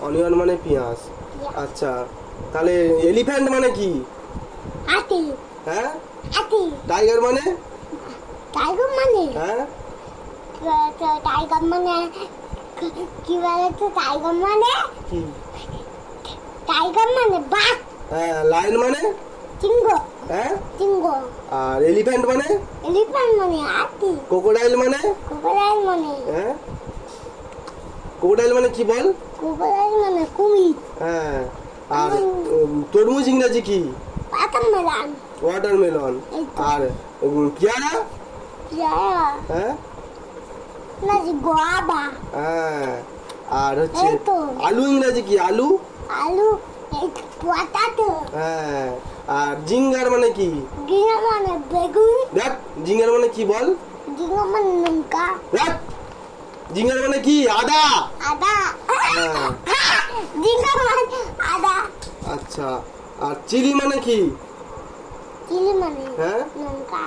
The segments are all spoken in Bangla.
অনিয়ন মানে পেঁয়াজ। আচ্ছা, তাহলে এলিফ্যান্ট মানে কি? হাতি। হ্যাঁ, হাতি। টাইগার মানে? টাইগার মানে? হ্যাঁ, টাইগার মানে কি বলে তো? টাইগার মানে কি? টাইগার মানে বাঘ। হ্যাঁ, লায়ন মানে? সিংহ। হ্যাঁ, সিংহ। আর এলিফ্যান্ট মানে? এলিফ্যান্ট মানে হাতি। ক্রোকোডাইল মানে? ক্রোকোডাইল মানে? হ্যাঁ, ক্রোকোডাইল মানে কি বল? ক্রোকোডাইল মানে কুমির। হ্যাঁ, আর তরমুজ ইংরেজি কি? ওয়াটারমেলন। ওয়াটারমেলন। আর পেয়ারা? পেয়ারা। হ্যাঁ, ইংরাজি গোয়াবা। হ্যাঁ, আর হচ্ছে এই তো। আলু ইংরেজি কি? আলু। আলু। পটাটো। হ্যাঁ, আর জিঙ্গার মানে কি? ঝিঙা মানে বেগুন। দেখ, জিঙ্গার মানে কি বল? ঝিঙা মানে লঙ্কা। দেখ, জিঙ্গার মানে কি? আদা। আদা। হ্যাঁ। ঝিঙা মানে আদা। আচ্ছা, আর চিলি মানে কি? চিলি মানে হ্যাঁ, লঙ্কা।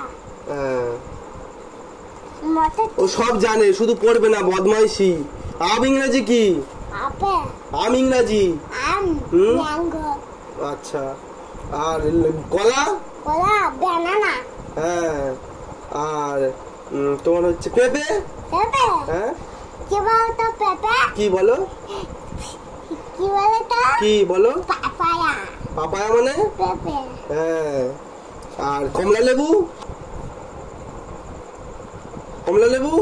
হ্যাঁ, মটর। ও সব জানে, শুধু পড়বে না, বদমাইশি। আম ইংরেজি কি? আপেল। আম ইংরাজি? আম। হুম। ম্যাঙ্গো। আচ্ছা, আর কলা? কলা। ব্যানানা। হ্যাঁ, আর তোমার হচ্ছে পেঁপে? পেঁপে। হ্যাঁ, কি বলতো পেঁপে? কি বলো? কি বলে তো? কি বলো? পাপায়া। পাপায়া মানে? পেঁপে। হ্যাঁ, আর কমলা লেবু? কমলা লেবু?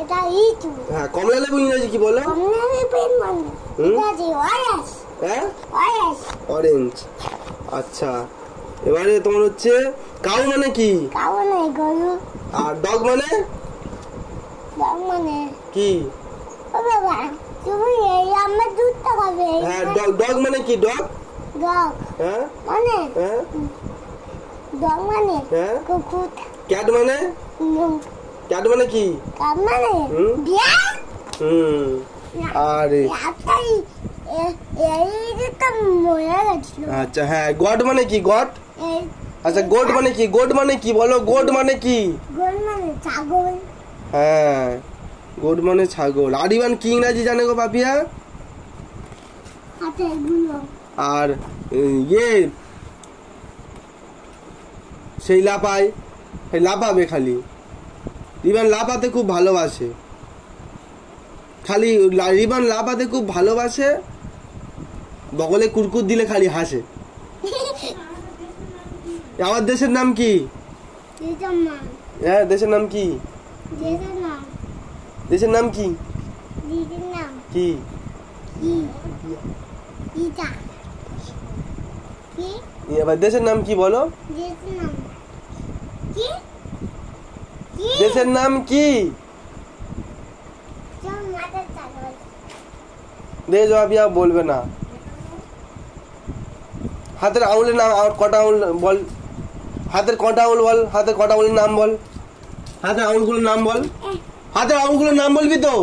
এটা ইচু। হ্যাঁ, কমলা লেবু ইংরেজি কি বলো? কমলা লেবু মানে ইংরাজি অরেঞ্জ। হ্যাঁ, অরেঞ্জ। অরেঞ্জ। আচ্ছা, এবারে তোমার হচ্ছে কাউ মানে কি? কাউ মানে গরু। আর ডগ মানে? ডগ মানে কি? ও বাবা, তুমি এই আমার দুধটা খাবে। হ্যাঁ, ডগ মানে কি? ডগ। ডগ হ্যাঁ, মানে? হ্যাঁ, ডগ মানে হ্যাঁ। কুকুর। ক্যাট মানে? ক্যাট মানে কি? কাক মানে হুম। বিড়াল। হুম। আর রাতাই এই তো মরে গেছিল। আচ্ছা, হ্যাঁ, গড মানে কি? গড। এই আচ্ছা, গোট মানে কি? গোট মানে কি বলো? গোট মানে কি? গরু মানে ছাগল। হ্যাঁ, গোট মানে ছাগল। আরিবান কি ইংরাজি জানে গো পাপিয়া? হাতে এগুলো। আর ইয়ে সেই লাপায়, সেই লাপাবে খালি। রিবান লাপাতে খুব ভালোবাসে, খালি রিবান লাপাতে খুব ভালোবাসে, বগলে কুরকুর দিলে খালি হাসে। আমার দেশের নাম কি? দিদিমা। হ্যাঁ, দেশের নাম কি? দিদির নাম। দেশের নাম কি? দিদির নাম কি? কি? ইটা। কি? এবার দেশের নাম কি বলো? দিদির নাম কি? কি? দেশের নাম কি? চল মাথার ছাগল। দে জবাবিয়া বলবে না। হাতের আঙুলের নাম, আর কটা আঙুল বল। হাতের কটা আঙুল বল, হাতের কটা আঙুলের নাম বল, হাতের আঙুলগুলোর নাম বল, হাতের আঙুলগুলোর নাম বলবি তো?